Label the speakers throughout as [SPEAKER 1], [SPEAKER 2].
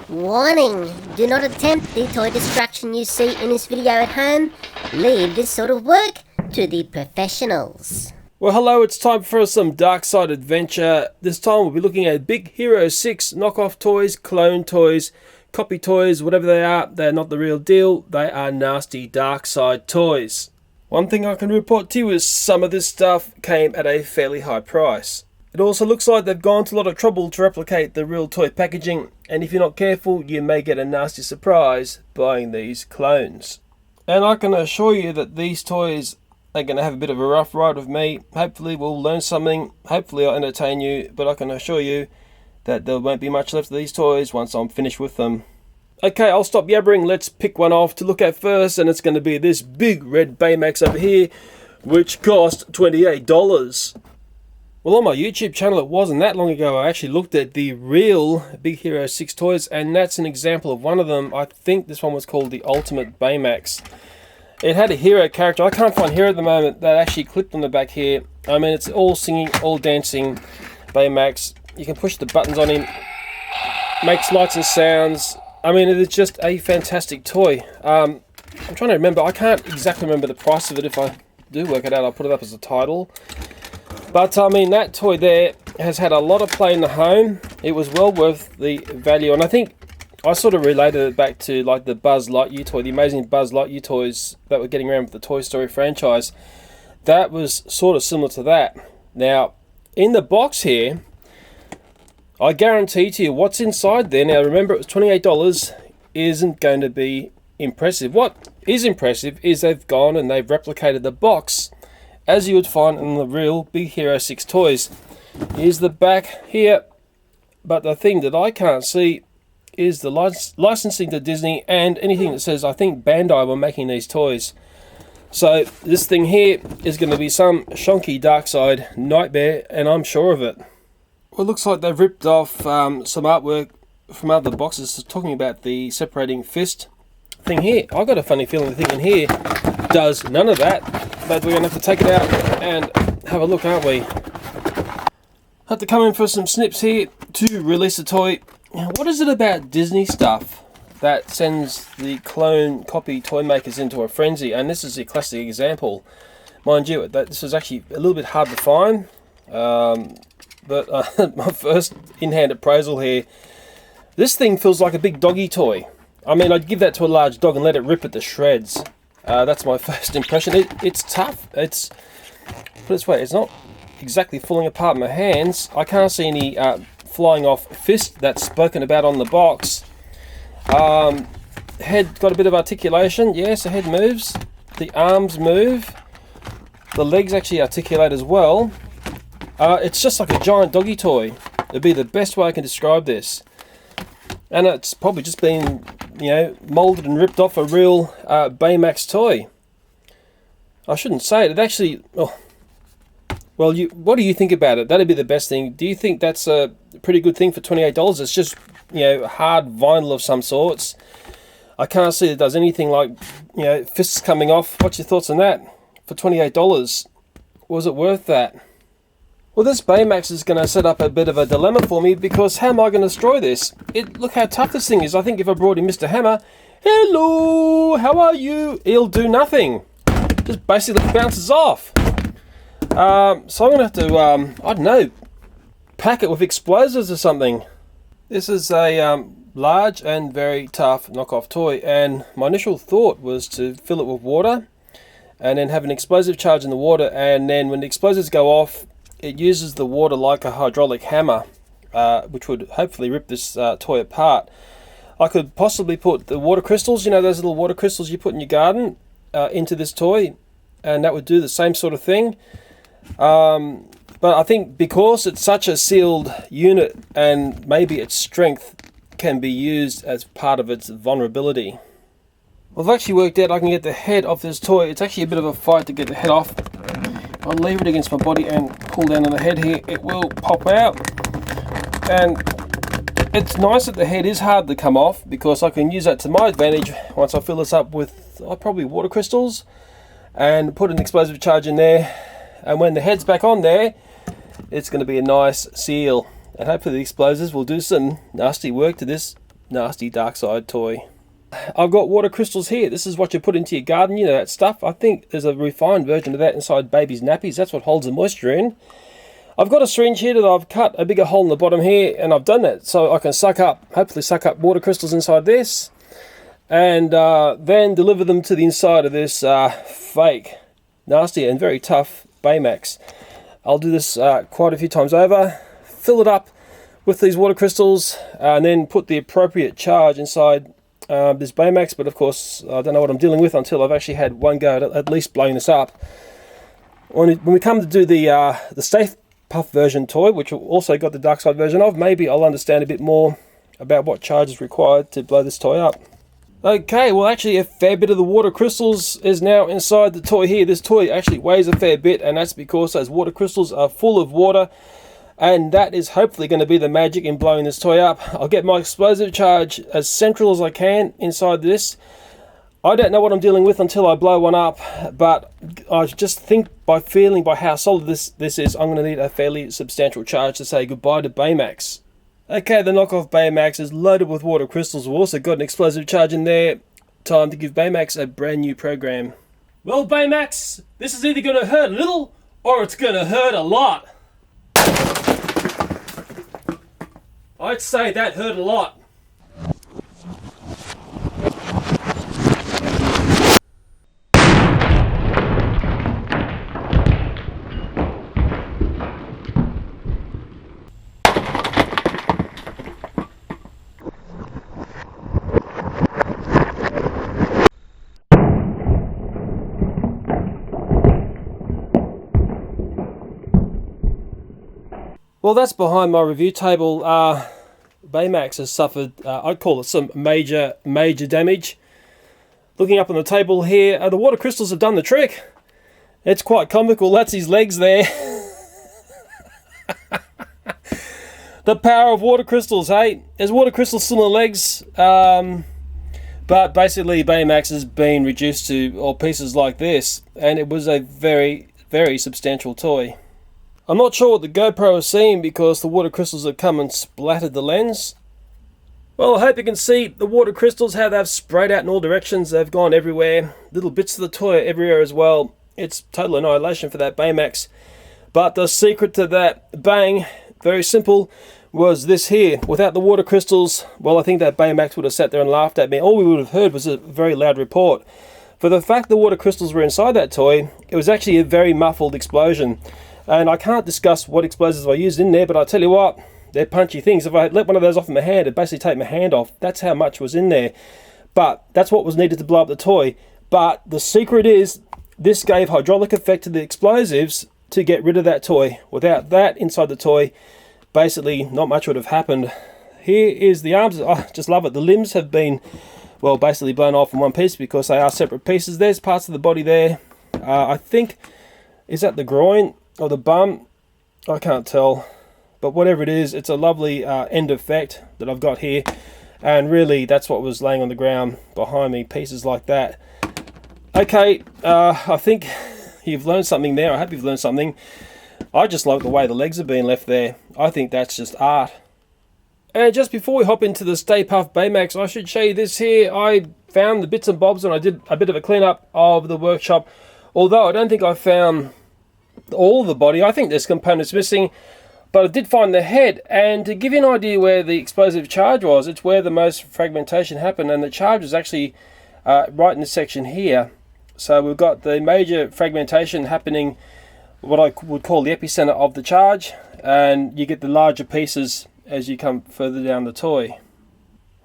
[SPEAKER 1] Warning! Do not attempt the toy destruction you see in this video at home. Leave this sort of work to the professionals.
[SPEAKER 2] Well, hello, it's time for some dark side adventure. This time we'll be looking at Big Hero 6 knockoff toys, clone toys, copy toys, whatever they are. They're not the real deal. They are nasty dark side toys. One thing I can report to you is some of this stuff came at a fairly high price. It also looks like they've gone to a lot of trouble to replicate the real toy packaging, and if you're not careful, you may get a nasty surprise buying these clones. And I can assure you that these toys are going to have a bit of a rough ride with me. Hopefully we'll learn something, hopefully I'll entertain you, but I can assure you that there won't be much left of these toys once I'm finished with them. Okay, I'll stop yabbering, let's pick one off to look at first, and it's going to be this big red Baymax over here, which cost $28. Well, on my YouTube channel, it wasn't that long ago, I actually looked at the real Big Hero 6 toys, and that's an example of one of them. I think this one was called the Ultimate Baymax. It had a hero character. I can't find hero at the moment that actually clipped on the back here. I mean, it's all singing, all dancing Baymax. You can push the buttons on him, makes lights and sounds. I mean, it is just a fantastic toy. I'm trying to remember. I can't exactly remember the price of it. If I do work it out, I'll put it up as a title. But I mean, that toy there has had a lot of play in the home. It was well worth the value, and I think I sort of related it back to like the Buzz Lightyear toy, the amazing Buzz Lightyear toys that were getting around with the Toy Story franchise. That was sort of similar to that. Now, in the box here, I guarantee to you what's inside there, now remember it was $28, isn't going to be impressive. What is impressive is they've gone and they've replicated the box as you would find in the real Big Hero 6 toys. Here's the back here, but the thing that I can't see is the licensing to Disney and anything that says, I think Bandai were making these toys. So this thing here is going to be some shonky dark side nightmare, and I'm sure of it. Well, it looks like they've ripped off some artwork from other boxes talking about the separating fist thing here. I've got a funny feeling the thing in here does none of that, but we're going to have to take it out and have a look, aren't we? Have to come in for some snips here to release the toy. Now, what is it about Disney stuff that sends the clone copy toy makers into a frenzy? And this is a classic example. Mind you, this is actually a little bit hard to find, but my first in-hand appraisal here, this thing feels like a big doggy toy. I mean, I'd give that to a large dog and let it rip it to shreds. That's my first impression. It's tough. Put it this way, it's not exactly falling apart in my hands. I can't see any flying off fist that's spoken about on the box. Head got a bit of articulation. Yes, the head moves. The arms move. The legs actually articulate as well. It's just like a giant doggy toy. It'd be the best way I can describe this. And it's probably just been, you know, molded and ripped off a real Baymax toy. I shouldn't say it. It actually... Oh, well, what do you think about it? That'd be the best thing. Do you think that's a pretty good thing for $28? It's just, you know, hard vinyl of some sorts. I can't see it does anything like, you know, fists coming off. What's your thoughts on that? For $28, was it worth that? Well, this Baymax is going to set up a bit of a dilemma for me, because how am I going to destroy this? Look how tough this thing is. I think if I brought in Mr. Hammer, hello, how are you? He'll do nothing. Just basically bounces off. So I'm going to have to, I don't know, pack it with explosives or something. This is a large and very tough knockoff toy, and my initial thought was to fill it with water and then have an explosive charge in the water, and then when the explosives go off, it uses the water like a hydraulic hammer, which would hopefully rip this toy apart. I could possibly put the water crystals, you know, those little water crystals you put in your garden, into this toy, and that would do the same sort of thing. But I think because it's such a sealed unit, and maybe its strength can be used as part of its vulnerability. Well, I've actually worked out I can get the head off this toy. It's actually a bit of a fight to get the head off. I'll leave it against my body and pull down on the head here. It will pop out. And it's nice that the head is hard to come off, because I can use that to my advantage once I fill this up with probably water crystals and put an explosive charge in there. And when the head's back on there, it's going to be a nice seal. And hopefully the explosives will do some nasty work to this nasty dark side toy. I've got water crystals here. This is what you put into your garden, you know, that stuff. I think there's a refined version of that inside babies' nappies. That's what holds the moisture in. I've got a syringe here that I've cut a bigger hole in the bottom here, and I've done that so I can hopefully suck up water crystals inside this, and then deliver them to the inside of this fake, nasty and very tough Baymax. I'll do this quite a few times over, fill it up with these water crystals, and then put the appropriate charge inside this Baymax. But of course, I don't know what I'm dealing with until I've actually had one go at least blowing this up. When we come to do the staypuff version toy, which also got the dark side version of, maybe I'll understand a bit more about what charge is required to blow this toy up. Okay, well actually a fair bit of the water crystals is now inside the toy here. This toy actually weighs a fair bit, and that's because those water crystals are full of water, and that is hopefully going to be the magic in blowing this toy up. I'll get my explosive charge as central as I can inside this. I don't know what I'm dealing with until I blow one up, but I just think by how solid this is, I'm going to need a fairly substantial charge to say goodbye to Baymax. Okay, the knockoff Baymax is loaded with water crystals. We've also got an explosive charge in there. Time to give Baymax a brand new program. Well, Baymax, this is either going to hurt a little or it's going to hurt a lot. I'd say that hurt a lot. Well, that's behind my review table. Baymax has suffered, I'd call it some major damage. Looking up on the table here, the water crystals have done the trick. It's quite comical. That's his legs there. The power of water crystals, hey? There's water crystals still in the legs. But basically Baymax has been reduced to all pieces like this. And it was a very, very substantial toy. I'm not sure what the GoPro is seeing because the water crystals have come and splattered the lens. Well, I hope you can see the water crystals, how they've sprayed out in all directions. They've gone everywhere. Little bits of the toy everywhere as well. It's total annihilation for that Baymax. But the secret to that bang, very simple, was this here. Without the water crystals, well, I think that Baymax would have sat there and laughed at me. All we would have heard was a very loud report. For the fact the water crystals were inside that toy, it was actually a very muffled explosion. And I can't discuss what explosives I used in there, but I tell you what, they're punchy things. If I let one of those off in my hand, it'd basically take my hand off. That's how much was in there. But that's what was needed to blow up the toy. But the secret is, this gave hydraulic effect to the explosives to get rid of that toy. Without that inside the toy, basically not much would have happened. Here is the arms. I just love it. The limbs have been, well, basically blown off in one piece because they are separate pieces. There's parts of the body there. I think, is that the groin or the bum? I can't tell. But whatever it is, it's a lovely end effect that I've got here. And really, that's what was laying on the ground behind me, pieces like that. Okay, I think you've learned something there. I hope you've learned something. I just like the way the legs have been left there. I think that's just art. And just before we hop into the Stay Puft Baymax, I should show you this here. I found the bits and bobs and I did a bit of a cleanup of the workshop. Although I don't think I found all of the body. I think there's components missing. But I did find the head, and to give you an idea where the explosive charge was, it's where the most fragmentation happened, and the charge was actually right in this section here. So we've got the major fragmentation happening, what I would call the epicenter of the charge, and you get the larger pieces as you come further down the toy.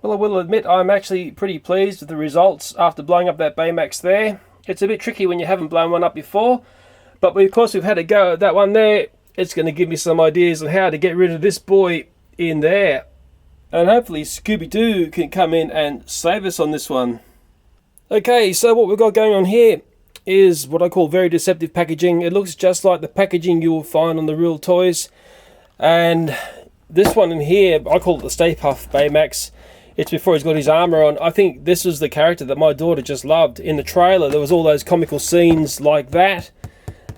[SPEAKER 2] Well, I will admit I'm actually pretty pleased with the results after blowing up that Baymax there. It's a bit tricky when you haven't blown one up before, but of course we've had a go at that one there. It's going to give me some ideas on how to get rid of this boy in there. And hopefully Scooby Doo can come in and save us on this one. Okay, so what we've got going on here is what I call very deceptive packaging. It looks just like the packaging you will find on the real toys. And this one in here, I call it the Stay Puft Baymax. It's before he's got his armor on. I think this was the character that my daughter just loved. In the trailer, there was all those comical scenes like that.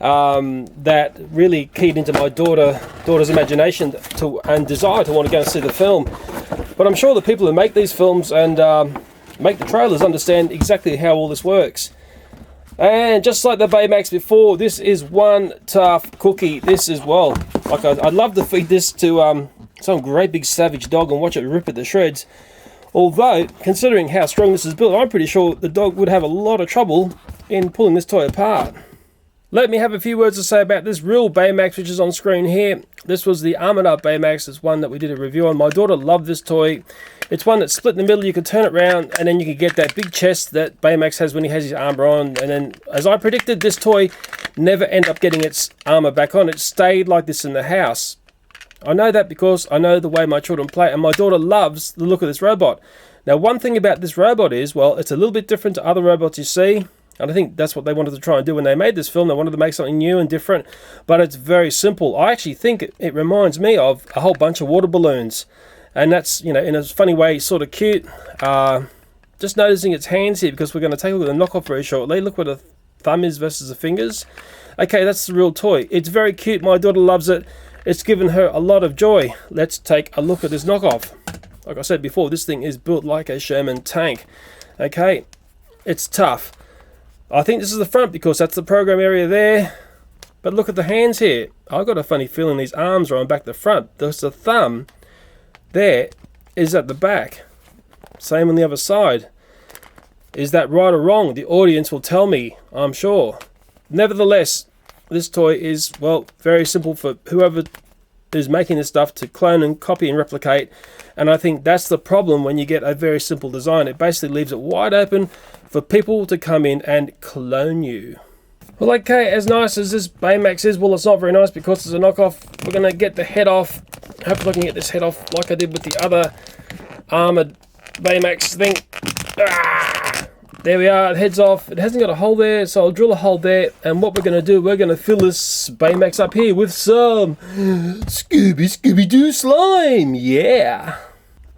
[SPEAKER 2] that really keyed into my daughter's imagination and desire to want to go and see the film. But I'm sure the people who make these films and make the trailers understand exactly how all this works. And just like the Baymax before, this is one tough cookie. This is, well, like I'd love to feed this to some great big savage dog and watch it rip at the shreds. Although, considering how strong this is built, I'm pretty sure the dog would have a lot of trouble in pulling this toy apart. Let me have a few words to say about this real Baymax, which is on screen here. This was the armored up Baymax. It's one that we did a review on. My daughter loved this toy. It's one that's split in the middle. You could turn it around and then you could get that big chest that Baymax has when he has his armor on. And then, as I predicted, this toy never ended up getting its armor back on. It stayed like this in the house. I know that because I know the way my children play, and my daughter loves the look of this robot. Now, one thing about this robot is, well, it's a little bit different to other robots you see. And I think that's what they wanted to try and do when they made this film. They wanted to make something new and different, but it's very simple. I actually think it reminds me of a whole bunch of water balloons. And that's, you know, in a funny way, sort of cute. Just noticing its hands here, because we're going to take a look at the knockoff very shortly. Look where the thumb is versus the fingers. Okay, that's the real toy. It's very cute. My daughter loves it. It's given her a lot of joy. Let's take a look at this knockoff. Like I said before, this thing is built like a Sherman tank. Okay, it's tough. I think this is the front because that's the program area there. But look at the hands here. I've got a funny feeling these arms are on back to front. There's the thumb there is at the back. Same on the other side. Is that right or wrong? The audience will tell me, I'm sure. Nevertheless, this toy is, well, very simple for whoever is making this stuff to clone and copy and replicate. And I think that's the problem when you get a very simple design. It basically leaves it wide open for people to come in and clone you. Well, okay, as nice as this Baymax is, well, it's not very nice because it's a knockoff. We're going to get the head off. Hopefully I can get this head off like I did with the other armored Baymax thing. Ah! There we are, the head's off. It hasn't got a hole there, so I'll drill a hole there. And what we're going to do, we're going to fill this Baymax up here with some Scooby Doo slime. Yeah!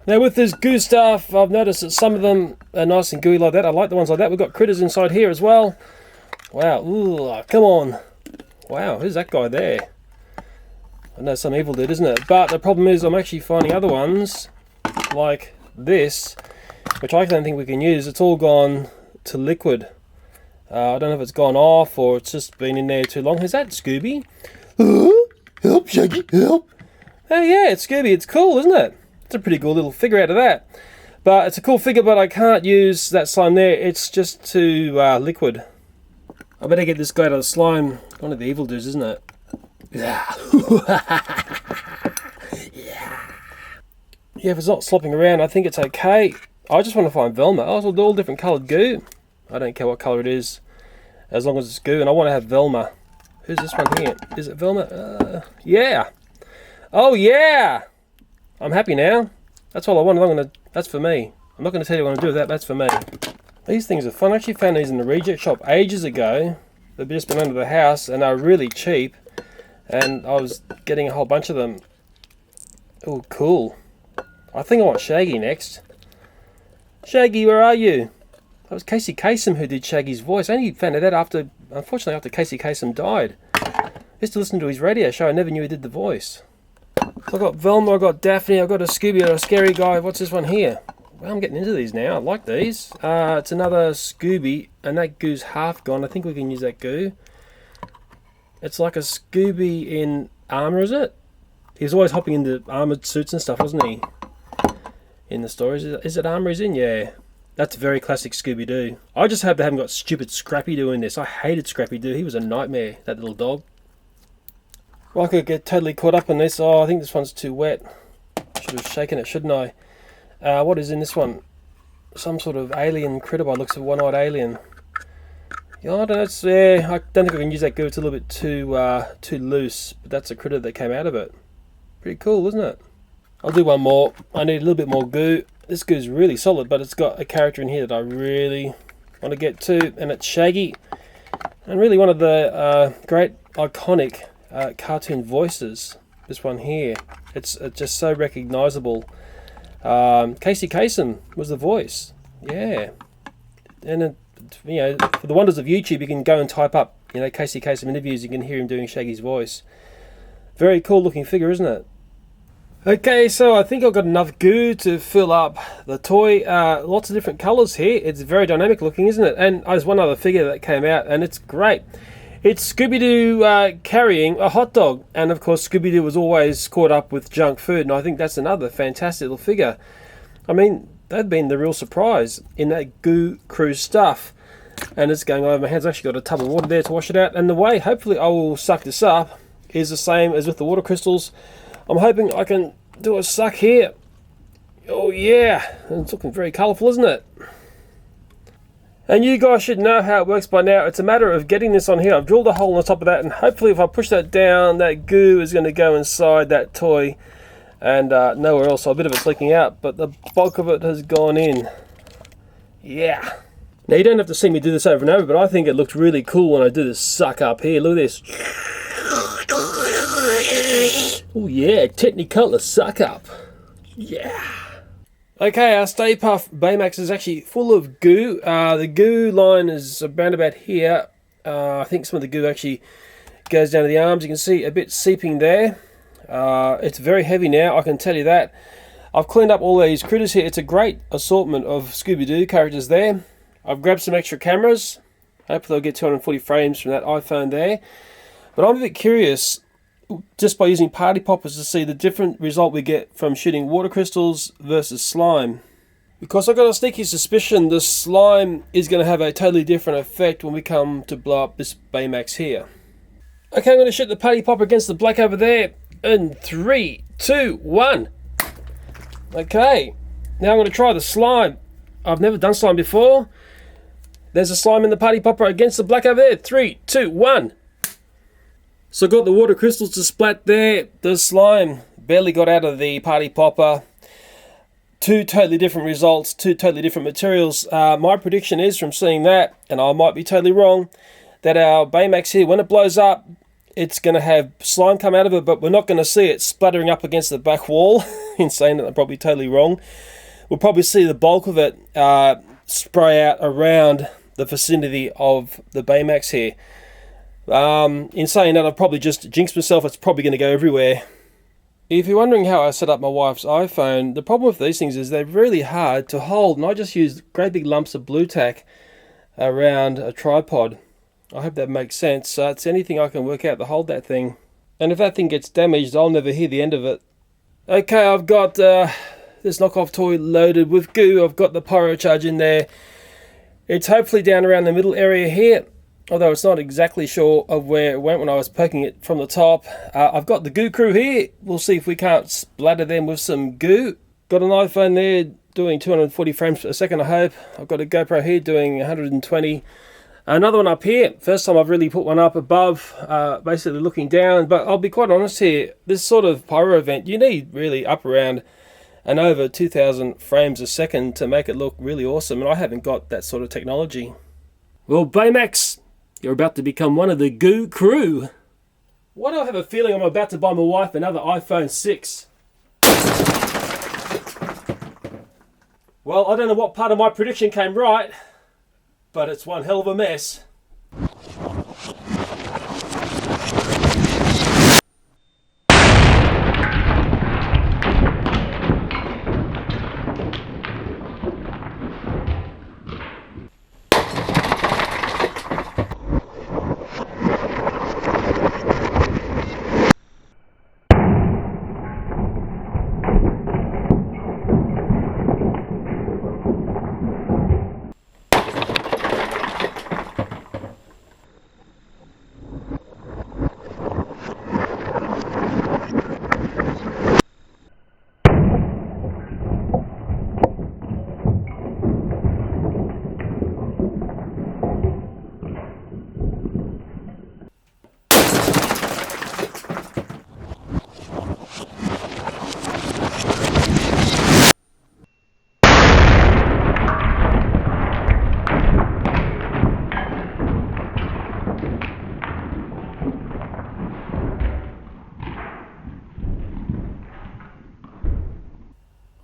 [SPEAKER 2] Now with this goo stuff, I've noticed that some of them are nice and gooey like that. I like the ones like that. We've got critters inside here as well. Wow, ooh, come on. Wow, who's that guy there? I know, some evil dude, isn't it? But the problem is I'm actually finding other ones, like this, which I don't think we can use. It's all gone to liquid. I don't know if it's gone off or it's just been in there too long. Is that Scooby? Help, Shaggy, help. Oh yeah, it's Scooby. It's cool, isn't it? It's a pretty cool little figure out of that. But it's a cool figure, but I can't use that slime there. It's just too liquid. I better get this guy out of the slime. One of the evil dudes, isn't it? Yeah. Yeah, if it's not slopping around, I think it's okay. I just want to find Velma. Oh, it's all different coloured goo. I don't care what colour it is, as long as it's goo. And I want to have Velma. Who's this one here? Is it Velma? Yeah. Oh, yeah. I'm happy now. That's all I want. That's for me. I'm not going to tell you what I'm going to do with that. That's for me. These things are fun. I actually found these in the reject shop ages ago. They've just been under the house and are really cheap. And I was getting a whole bunch of them. Oh, cool. I think I want Shaggy next. Shaggy, where are you? That was Casey Kasem who did Shaggy's voice. I only found out that unfortunately after Casey Kasem died. I used to listen to his radio show. I never knew he did the voice. So I've got Velma, I've got Daphne, I've got a Scooby, a scary guy. What's this one here? Well, I'm getting into these now. I like these. It's another Scooby, and that goo's half gone. I think we can use that goo. It's like a Scooby in armour, is it? He was always hopping into armoured suits and stuff, wasn't he? In the stories. Is it armour he's in? Yeah. That's very classic Scooby Doo. I just hope they haven't got stupid Scrappy Doo in this. I hated Scrappy Doo. He was a nightmare, that little dog. Well, I could get totally caught up in this. Oh, I think this one's too wet. Should have shaken it, shouldn't I? What is in this one? Some sort of alien critter by looks of one-eyed alien. Yeah, I don't know. I don't think I can use that goo. It's a little bit too loose. But that's a critter that came out of it. Pretty cool, isn't it? I'll do one more. I need a little bit more goo. This goo's really solid, but it's got a character in here that I really want to get to, and it's Shaggy. And really one of the great iconic cartoon voices. This one here. It's just so recognisable. Casey Kasem was the voice. Yeah. And for the wonders of YouTube, you can go and type up, You know, Casey Kasem interviews, you can hear him doing Shaggy's voice. Very cool looking figure, isn't it? Okay, so I think I've got enough goo to fill up the toy. Lots of different colours here. It's very dynamic looking, isn't it? And there's one other figure that came out, and it's great. It's Scooby Doo carrying a hot dog. And of course, Scooby Doo was always caught up with junk food, and I think that's another fantastic little figure. I mean, they've been the real surprise in that Goo Crew stuff. And it's going all over my hands. I've actually got a tub of water there to wash it out. And the way, hopefully, I will suck this up is the same as with the water crystals. I'm hoping I can do a suck here. Oh yeah, it's looking very colourful, isn't it? And you guys should know how it works by now. It's a matter of getting this on here. I've drilled a hole on the top of that, and hopefully if I push that down, that goo is going to go inside that toy and nowhere else. So a bit of it's leaking out, but the bulk of it has gone in. Yeah. Now you don't have to see me do this over and over, but I think it looked really cool when I do this suck up here. Look at this. Oh yeah, Technicolor suck up. Yeah. Okay, our Stay Puff Baymax is actually full of goo. The goo line is around about here. I think some of the goo actually goes down to the arms. You can see a bit seeping there. It's very heavy now, I can tell you that. I've cleaned up all these critters here. It's a great assortment of Scooby Doo characters there. I've grabbed some extra cameras. Hopefully I'll get 240 frames from that iPhone there. But I'm a bit curious, just by using party poppers, to see the different result we get from shooting water crystals versus slime. Because I've got a sneaky suspicion the slime is going to have a totally different effect when we come to blow up this Baymax here. Okay, I'm going to shoot the party popper against the black over there. In 3, 2, 1. Okay, now I'm going to try the slime. I've never done slime before. There's a slime in the party popper against the black over there. 3, 2, 1. So I got the water crystals to splat there. The slime barely got out of the party popper. Two totally different results, two totally different materials. My prediction is, from seeing that, and I might be totally wrong, that our Baymax here, when it blows up, it's going to have slime come out of it, but we're not going to see it splattering up against the back wall. In saying that, I'm probably totally wrong. We'll probably see the bulk of it spray out around the vicinity of the Baymax here. In saying that, I've probably just jinxed myself. It's probably going to go everywhere. If you're wondering how I set up my wife's iPhone, the problem with these things is they're really hard to hold, and I just used great big lumps of blue tack around a tripod. I hope that makes sense. It's anything I can work out to hold that thing. And if that thing gets damaged, I'll never hear the end of it. Okay, I've got this knockoff toy loaded with goo. I've got the pyro charge in there. It's hopefully down around the middle area here, although it's not exactly sure of where it went when I was poking it from the top. I've got the Goo Crew here. We'll see if we can't splatter them with some goo. Got an iPhone there doing 240 frames per second, I hope. I've got a GoPro here doing 120. Another one up here. First time I've really put one up above, basically looking down. But I'll be quite honest here, this sort of pyro event, you need really up around and over 2,000 frames a second to make it look really awesome. And I haven't got that sort of technology. Well, Baymax, you're about to become one of the Goo Crew. Why do I have a feeling I'm about to buy my wife another iPhone 6? Well, I don't know what part of my prediction came right, but it's one hell of a mess.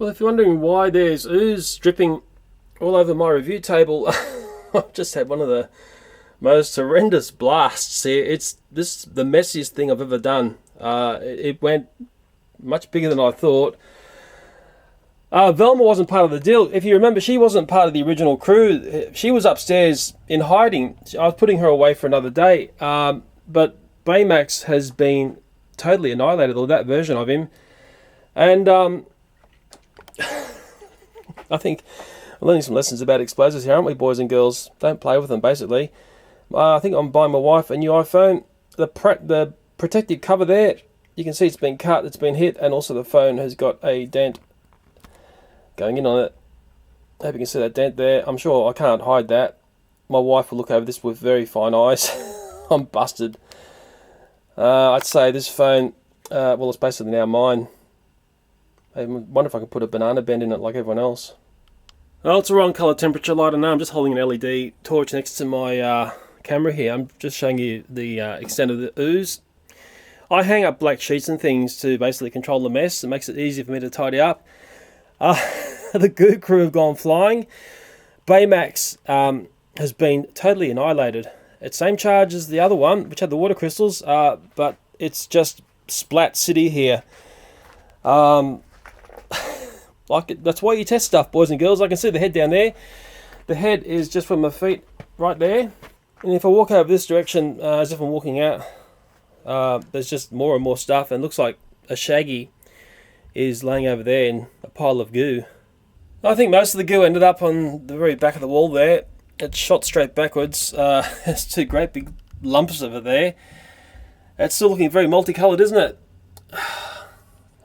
[SPEAKER 2] Well, if you're wondering why there's ooze dripping all over my review table, I've just had one of the most horrendous blasts here. It's the messiest thing I've ever done. It went much bigger than I thought. Velma wasn't part of the deal. If you remember, she wasn't part of the original crew. She was upstairs in hiding. I was putting her away for another day. But Baymax has been totally annihilated, or that version of him. And I think I'm learning some lessons about explosives here, aren't we, boys and girls? Don't play with them, basically. I think I'm buying my wife a new iPhone. The protective cover there, you can see it's been cut, it's been hit, and also the phone has got a dent going in on it. I hope you can see that dent there. I'm sure I can't hide that. My wife will look over this with very fine eyes. I'm busted. I'd say this phone, well, it's basically now mine. I wonder if I can put a banana bend in it like everyone else. Well, it's a wrong colour temperature light. I know I'm just holding an LED torch next to my camera here. I'm just showing you the extent of the ooze. I hang up black sheets and things to basically control the mess. It makes it easy for me to tidy up. The Goo crew have gone flying. Baymax has been totally annihilated. It's same charge as the other one, which had the water crystals, but it's just splat city here. That's why you test stuff, boys and girls. I can see the head down there. The head is just from my feet right there. And if I walk over this direction, as if I'm walking out, there's just more and more stuff. And it looks like a Shaggy is laying over there in a pile of goo. I think most of the goo ended up on the very back of the wall there. It shot straight backwards. There's two great big lumps of it there. It's still looking very multicoloured, isn't it?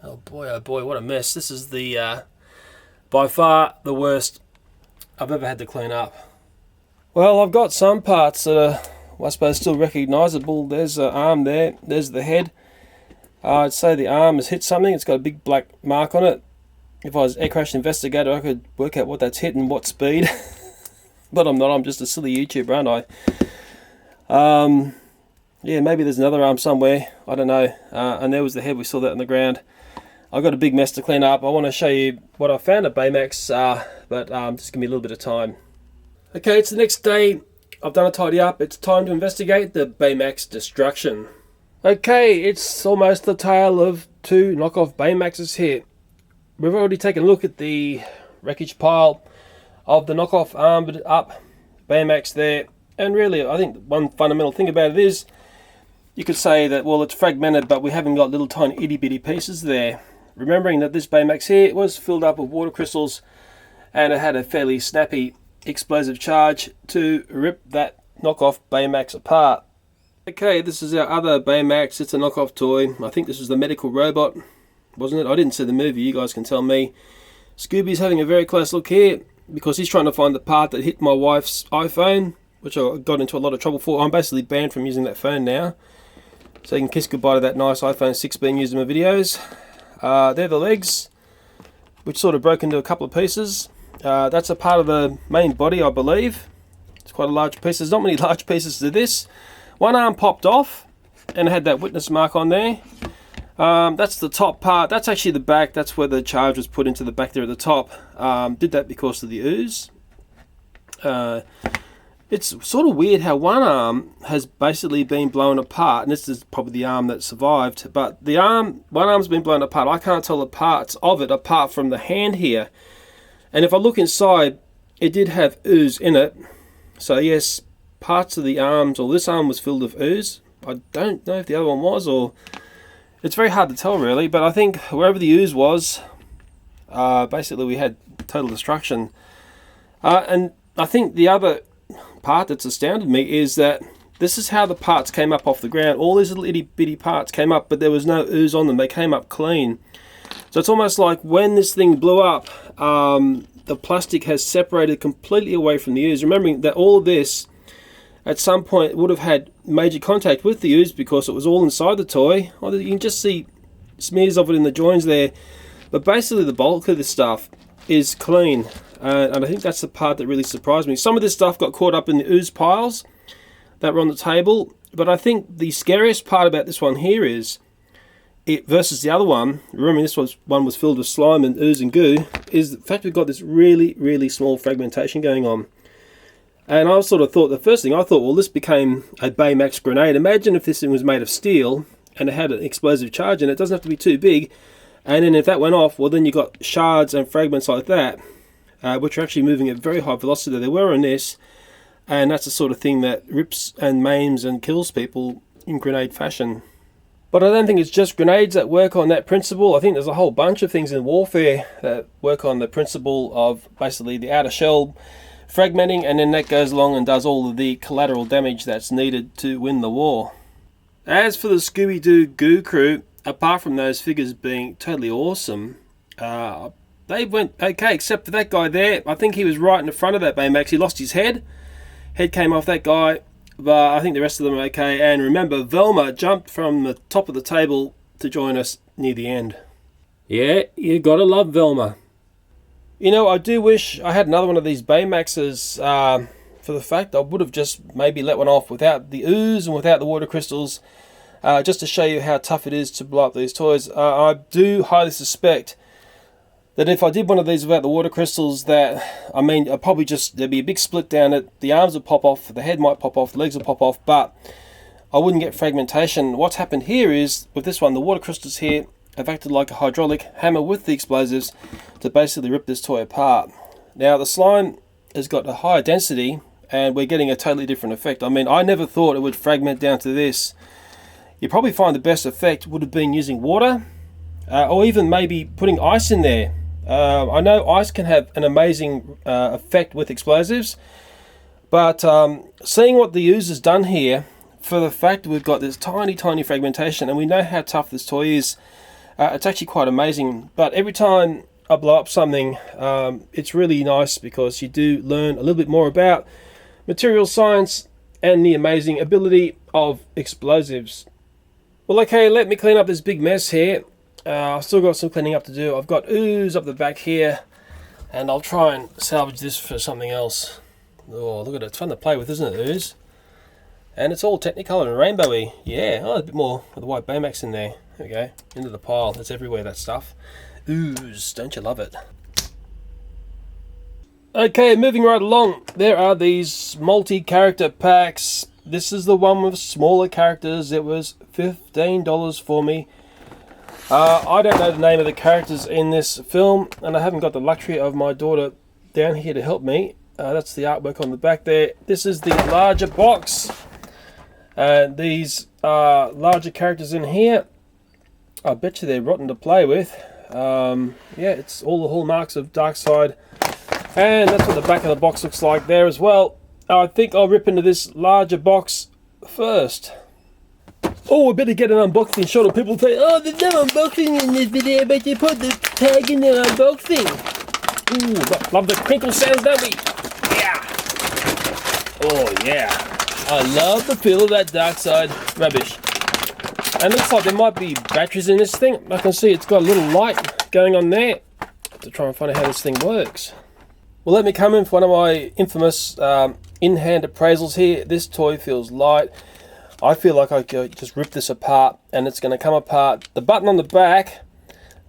[SPEAKER 2] Oh boy, what a mess. This is the by far the worst I've ever had to clean up. Well, I've got some parts that are, I suppose, still recognisable. There's an arm there. There's the head. I'd say the arm has hit something. It's got a big black mark on it. If I was air crash investigator, I could work out what that's hit and what speed. But I'm not. I'm just a silly YouTuber, aren't I? Yeah, maybe there's another arm somewhere. I don't know. And there was the head. We saw that on the ground. I've got a big mess to clean up. I want to show you what I found at Baymax, but just give me a little bit of time. Okay, it's the next day. I've done a tidy up. It's time to investigate the Baymax destruction. Okay, it's almost the tale of two knockoff Baymaxes here. We've already taken a look at the wreckage pile of the knockoff armored up Baymax there. And really, I think one fundamental thing about it is, you could say that, well, it's fragmented, but we haven't got little tiny itty bitty pieces there. Remembering that this Baymax here was filled up with water crystals and it had a fairly snappy explosive charge to rip that knockoff Baymax apart. Okay, this is our other Baymax. It's a knockoff toy. I think this is the medical robot, wasn't it? I didn't see the movie, you guys can tell me. Scooby's having a very close look here because he's trying to find the part that hit my wife's iPhone, which I got into a lot of trouble for. I'm basically banned from using that phone now. So you can kiss goodbye to that nice iPhone 6 being used in my videos. They're the legs, which sort of broke into a couple of pieces. That's a part of the main body, I believe. It's quite a large piece. There's not many large pieces to this. One arm popped off and it had that witness mark on there. That's the top part. That's actually the back. That's where the charge was put into the back there at the top. Did that because of the ooze. It's sort of weird how one arm has basically been blown apart, and this is probably the arm that survived, but one arm's been blown apart. I can't tell the parts of it apart from the hand here. And if I look inside, it did have ooze in it. So yes, parts of the arms, or this arm was filled with ooze. I don't know if the other one was, or it's very hard to tell really, but I think wherever the ooze was, basically we had total destruction. And I think the other part that's astounded me is that this is how the parts came up off the ground. All these little itty bitty parts came up, but there was no ooze on them. They came up clean. So it's almost like when this thing blew up, the plastic has separated completely away from the ooze. Remembering that all of this at some point would have had major contact with the ooze because it was all inside the toy. You can just see smears of it in the joins there. But basically the bulk of this stuff is clean. And I think that's the part that really surprised me. Some of this stuff got caught up in the ooze piles that were on the table. But I think the scariest part about this one here is, it versus the other one, remember this one was filled with slime and ooze and goo, is the fact we've got this really, really small fragmentation going on. And I sort of thought, the first thing I thought, well, this became a Baymax grenade. Imagine if this thing was made of steel and it had an explosive charge in it. It doesn't have to be too big. And then if that went off, well, then you got shards and fragments like that, which are actually moving at very high velocity. They were on this, and that's the sort of thing that rips and maims and kills people in grenade fashion. But I don't think it's just grenades that work on that principle. I think there's a whole bunch of things in warfare that work on the principle of basically the outer shell fragmenting, and then that goes along and does all of the collateral damage that's needed to win the war. As for the Scooby Doo Goo crew, apart from those figures being totally awesome, they went okay, except for that guy there. I think he was right in the front of that Baymax. He lost his head. Head came off that guy. But I think the rest of them are okay. And remember, Velma jumped from the top of the table to join us near the end. Yeah, you gotta love Velma. You know, I do wish I had another one of these Baymaxes, for the fact I would have just maybe let one off without the ooze and without the water crystals, just to show you how tough it is to blow up these toys. I do highly suspect that if I did one of these without the water crystals, that, I mean, I'd probably just, there'd be a big split down it, the arms would pop off, the head might pop off, the legs would pop off, but I wouldn't get fragmentation. What's happened here is, with this one, the water crystals here have acted like a hydraulic hammer with the explosives to basically rip this toy apart. Now, the slime has got a higher density, and we're getting a totally different effect. I mean, I never thought it would fragment down to this. You probably find the best effect would have been using water, or even maybe putting ice in there. I know ice can have an amazing effect with explosives, but seeing what the ooze has done here, for the fact that we've got this tiny fragmentation, and we know how tough this toy is, it's actually quite amazing. But every time I blow up something, it's really nice because you do learn a little bit more about material science and the amazing ability of explosives. Well, okay, let me clean up this big mess here. I've still got some cleaning up to do. I've got ooze up the back here, and I'll try and salvage this for something else. Oh, look at it. It's fun to play with, isn't it, ooze? And it's all technicolor and rainbowy. Yeah, oh, a bit more of the white Baymax in there. There we go. Into the pile. It's everywhere, that stuff. Ooze, don't you love it? Okay, moving right along. There are these multi-character packs. This is the one with smaller characters. It was $15 for me. I don't know the name of the characters in this film, and I haven't got the luxury of my daughter down here to help me. That's the artwork on the back there. This is the larger box. These larger characters in here, I bet you they're rotten to play with. Yeah, it's all the hallmarks of Darkseid, and that's what the back of the box looks like there as well. I think I'll rip into this larger box first. Oh, we better get an unboxing shot of people say, oh, there's no unboxing in this video, but you put the tag in the unboxing. Ooh, love the crinkle sounds, don't we? Yeah. Oh, yeah. I love the feel of that Darkseid rubbish. And it looks like there might be batteries in this thing. I can see it's got a little light going on there to try and find out how this thing works. Well, let me come in for one of my infamous in-hand appraisals here. This toy feels light. I feel like I could just rip this apart and it's going to come apart. The button on the back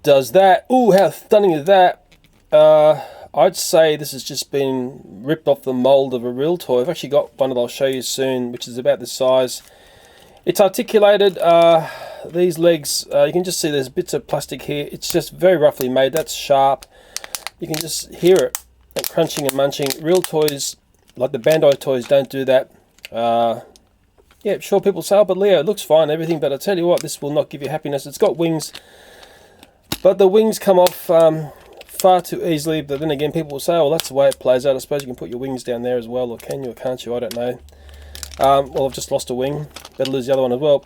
[SPEAKER 2] does that. Ooh, how stunning is that? I'd say this has just been ripped off the mold of a real toy. I've actually got one that I'll show you soon, which is about this size. It's articulated. These legs, you can just see there's bits of plastic here. It's just very roughly made. That's sharp. You can just hear it crunching and munching. Real toys, like the Bandai toys, don't do that. Yeah, sure, people say, oh, but Leo, it looks fine, everything, but I tell you what, this will not give you happiness. It's got wings, but the wings come off far too easily. But then again, people will say, oh, that's the way it plays out. I suppose you can put your wings down there as well, or can you, or can't you? I don't know. Well, I've just lost a wing. Better lose the other one as well.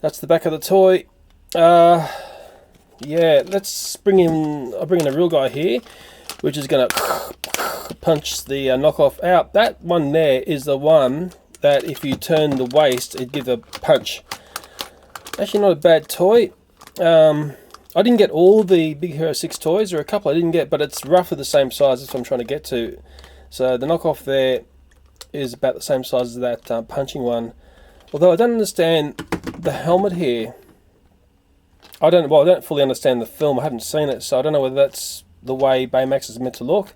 [SPEAKER 2] That's the back of the toy. Yeah, let's bring in, I'll bring in a real guy here, which is going to punch the knockoff out. That one there is the one that if you turn the waist, it'd give a punch. Actually not a bad toy. I didn't get all the Big Hero 6 toys, or a couple I didn't get, but it's roughly the same size. That's what I'm trying to get to. So the knockoff there is about the same size as that punching one. Although I don't understand the helmet here. I don't fully understand the film. I haven't seen it, so I don't know whether that's the way Baymax is meant to look.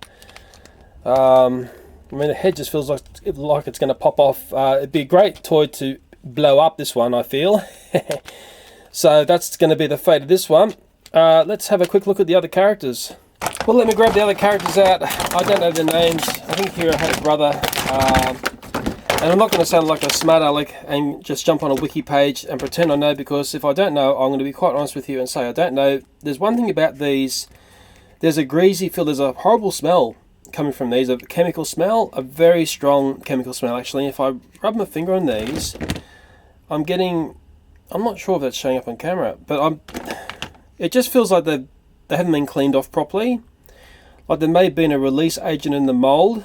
[SPEAKER 2] I mean, the head just feels like it's going to pop off. It'd be a great toy to blow up this one, I feel. So that's going to be the fate of this one. Let's have a quick look at the other characters. Well, let me grab the other characters out. I don't know their names. I think Hero had a brother. And I'm not going to sound like a smart aleck and just jump on a wiki page and pretend I know, because if I don't know, I'm going to be quite honest with you and say I don't know. There's one thing about these. There's a greasy feel. There's a horrible smell coming from these. A chemical smell. A very strong chemical smell, actually. If I rub my finger on these, I'm not sure if that's showing up on camera, but it just feels like they haven't been cleaned off properly. Like there may have been a release agent in the mold.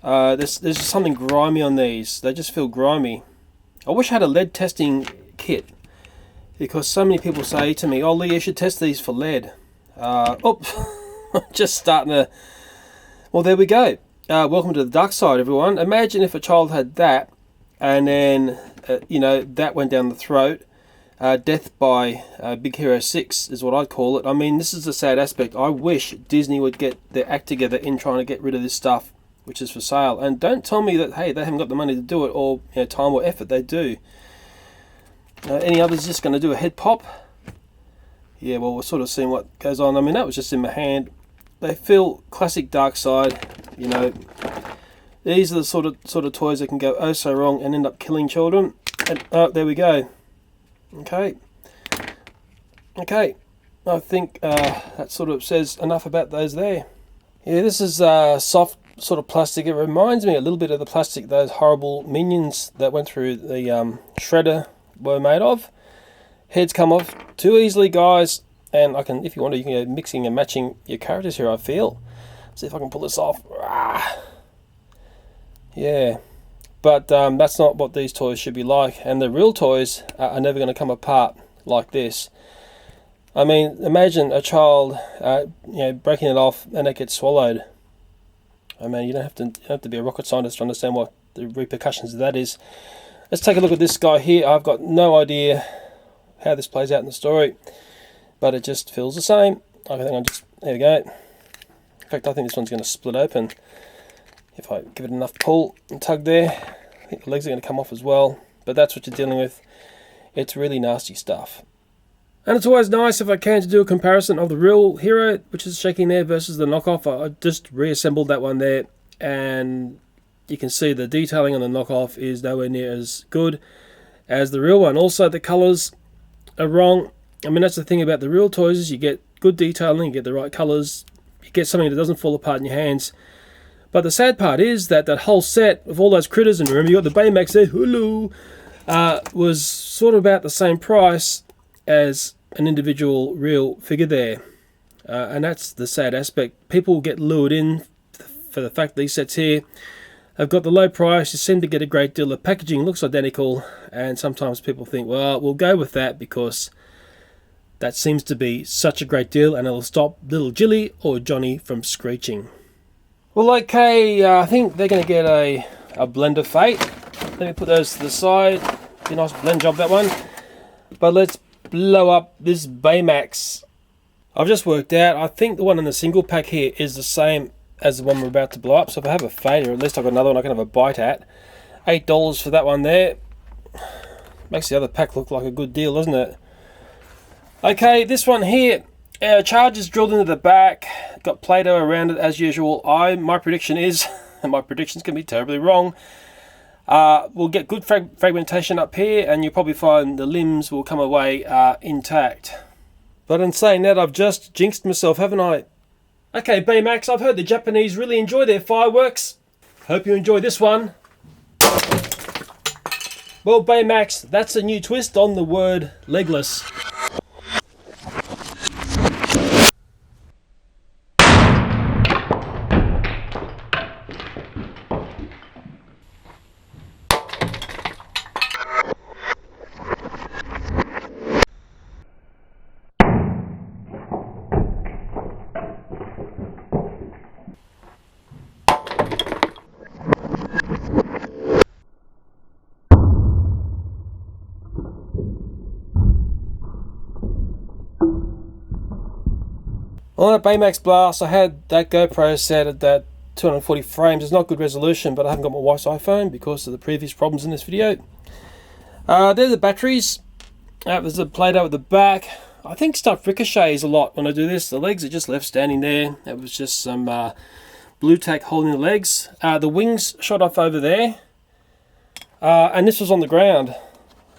[SPEAKER 2] There's just something grimy on these. They just feel grimy. I wish I had a lead testing kit, because so many people say to me, "Oh, Lee, you should test these for lead." Just starting to... Well, there we go. Welcome to the dark side, everyone. Imagine if a child had that, and then, that went down the throat. Death by Big Hero 6 is what I'd call it. I mean, this is a sad aspect. I wish Disney would get their act together in trying to get rid of this stuff, which is for sale. And don't tell me that, hey, they haven't got the money to do it, or time or effort. They do. Any others just going to do a head pop? Yeah, well, we're sort of seeing what goes on. I mean, that was just in my hand. They feel classic dark side. These are the sort of toys that can go oh so wrong and end up killing children. And there we go. Okay. I think that sort of says enough about those there. Yeah, this is soft sort of plastic. It reminds me a little bit of the plastic those horrible minions that went through the shredder were made of. Heads come off too easily, guys. And if you want to, you can go mixing and matching your characters here, I feel. See if I can pull this off. Yeah. But that's not what these toys should be like. And the real toys are never going to come apart like this. I mean, imagine a child, breaking it off and it gets swallowed. I mean, you don't have to be a rocket scientist to understand what the repercussions of that is. Let's take a look at this guy here. I've got no idea how this plays out in the story, but it just feels the same. I think there we go. In fact, I think this one's going to split open. If I give it enough pull and tug there, I think the legs are going to come off as well. But that's what you're dealing with. It's really nasty stuff. And it's always nice, if I can, to do a comparison of the real hero, which is shaking there, versus the knockoff. I just reassembled that one there, and you can see the detailing on the knockoff is nowhere near as good as the real one. Also, the colours are wrong. I mean, that's the thing about the real toys, is you get good detailing, you get the right colours, you get something that doesn't fall apart in your hands. But the sad part is that whole set of all those critters, and remember you got the Baymax there, hello, was sort of about the same price as an individual real figure there. And that's the sad aspect. People get lured in for the fact these sets here have got the low price. You seem to get a great deal. The packaging looks identical, and sometimes people think, well, we'll go with that because that seems to be such a great deal and it'll stop little Jilly or Johnny from screeching. Well, okay, I think they're going to get a blender fate. Let me put those to the side. Be a nice blend job, that one. But let's blow up this Baymax. I've just worked out, I think the one in the single pack here is the same as the one we're about to blow up. So if I have a fate, or at least I've got another one I can have a bite at. $8 for that one there. Makes the other pack look like a good deal, doesn't it? Okay, this one here. Charge is drilled into the back. Got Play-Doh around it as usual. My prediction is, and my predictions can be terribly wrong, we'll get good fragmentation up here, and you'll probably find the limbs will come away intact. But in saying that, I've just jinxed myself, haven't I? Okay, Baymax, I've heard the Japanese really enjoy their fireworks. Hope you enjoy this one. Well, Baymax, that's a new twist on the word legless. On that Baymax blast, I had that GoPro set at that 240 frames. It's not good resolution, but I haven't got my wife's iPhone because of the previous problems in this video. They're the batteries. There's a Play-Doh at the back. I think stuff ricochets a lot when I do this. The legs are just left standing there. It was just some blue tack holding the legs. The wings shot off over there. And this was on the ground.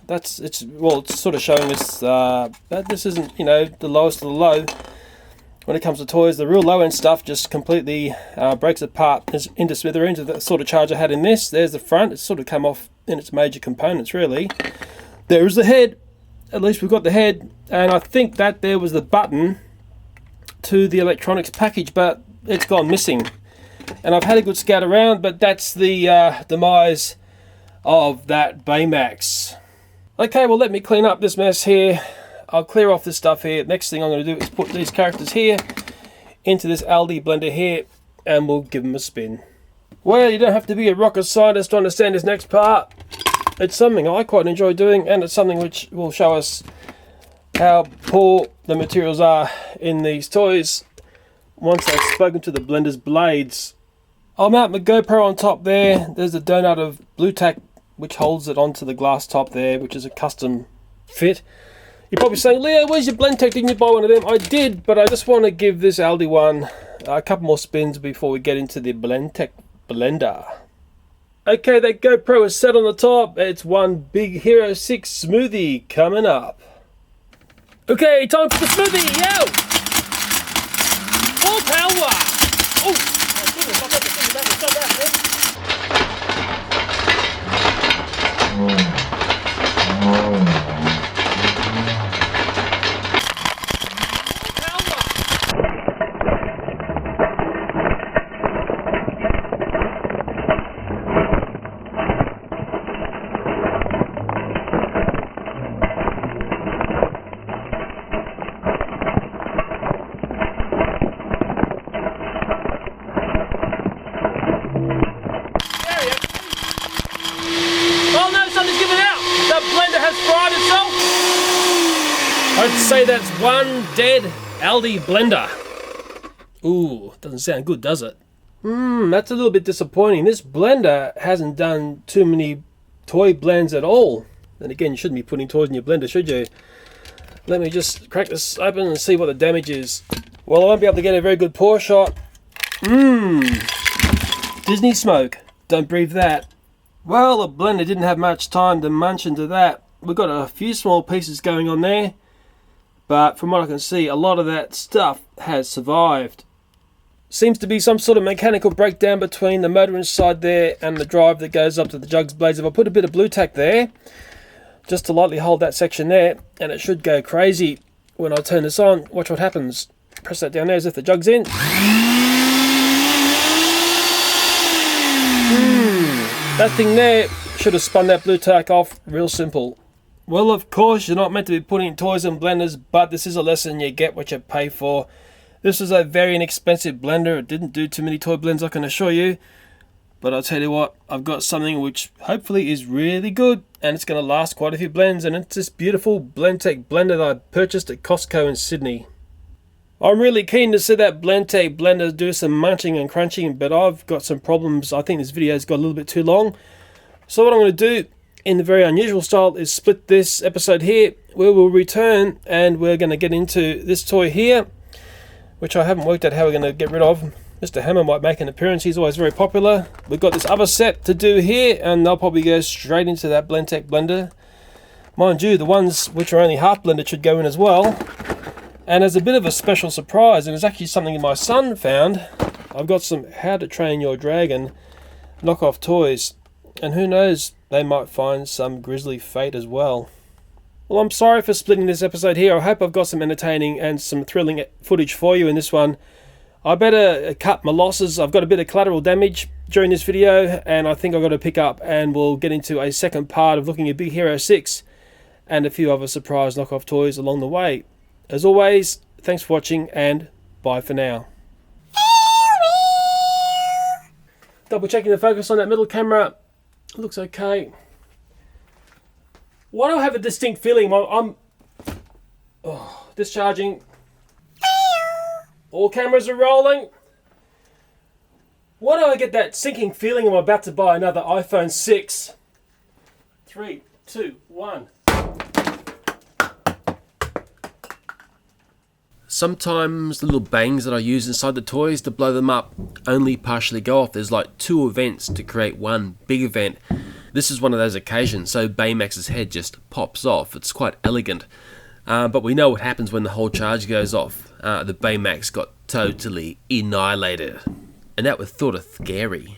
[SPEAKER 2] It's sort of showing us that this isn't, the lowest of the low. When it comes to toys, the real low end stuff just completely breaks apart into smithereens of the sort of charge I had in this. There's the front. It's sort of come off in its major components, really. There is the head. At least we've got the head. And I think that there was the button to the electronics package, but it's gone missing. And I've had a good scout around, but that's the demise of that Baymax. Okay, well, let me clean up this mess here. I'll clear off this stuff here. Next thing I'm going to do is put these characters here into this Aldi blender here, and we'll give them a spin. Well, you don't have to be a rocket scientist to understand this next part. It's something I quite enjoy doing, and it's something which will show us how poor the materials are in these toys once I've spoken to the blender's blades. I'll mount my GoPro on top there. There's a donut of blue tack which holds it onto the glass top there, which is a custom fit. You're probably saying, Leo, where's your Blendtec? Didn't you buy one of them? I did, but I just want to give this Aldi one a couple more spins before we get into the Blendtec blender. Okay, that GoPro is set on the top. It's one big Hero 6 smoothie coming up. Okay, time for the smoothie, yo! Full power! Oh, my goodness, I've got the thing back and stop that, man. I'd say that's one dead Aldi blender. Ooh, doesn't sound good, does it? That's a little bit disappointing. This blender hasn't done too many toy blends at all. Then again, you shouldn't be putting toys in your blender, should you? Let me just crack this open and see what the damage is. Well, I won't be able to get a very good pour shot. Disney smoke. Don't breathe that. Well, the blender didn't have much time to munch into that. We've got a few small pieces going on there. But from what I can see, a lot of that stuff has survived. Seems to be some sort of mechanical breakdown between the motor inside there and the drive that goes up to the jugs blades. If I put a bit of blue tack there, just to lightly hold that section there, and it should go crazy when I turn this on. Watch what happens. Press that down there as if the jug's in. That thing there should have spun that blue tack off real simple. Well, of course, you're not meant to be putting toys in blenders, but this is a lesson. You get what you pay for. This was a very inexpensive blender. It didn't do too many toy blends, I can assure you. But I'll tell you what, I've got something which hopefully is really good, and it's going to last quite a few blends, and it's this beautiful Blendtec blender that I purchased at Costco in Sydney. I'm really keen to see that Blendtec blender do some munching and crunching, but I've got some problems. I think this video's got a little bit too long. So what I'm going to do, in the very unusual style, is split this episode here, where we'll return and we're going to get into this toy here, which I haven't worked out how we're going to get rid of. Mr. Hammer might make an appearance, he's always very popular. We've got this other set to do here, and they'll probably go straight into that Blendtec blender. Mind you, the ones which are only half blended should go in as well. And as a bit of a special surprise, and it's actually something my son found, I've got some How to Train Your Dragon knockoff toys. And who knows, they might find some grisly fate as well. Well, I'm sorry for splitting this episode here. I hope I've got some entertaining and some thrilling footage for you in this one. I better cut my losses. I've got a bit of collateral damage during this video, and I think I've got to pick up, and we'll get into a second part of looking at Big Hero 6 and a few other surprise knockoff toys along the way. As always, thanks for watching, and bye for now. Double checking the focus on that middle camera. Looks okay. Why do I have a distinct feeling? I'm discharging. All cameras are rolling. Why do I get that sinking feeling I'm about to buy another iPhone 6? 3, 2, 1. Sometimes the little bangs that I use inside the toys to blow them up only partially go off. There's like 2 events to create one big event. This is one of those occasions, so Baymax's head just pops off. It's quite elegant. But we know what happens when the whole charge goes off. The Baymax got totally annihilated. And that was sort of scary.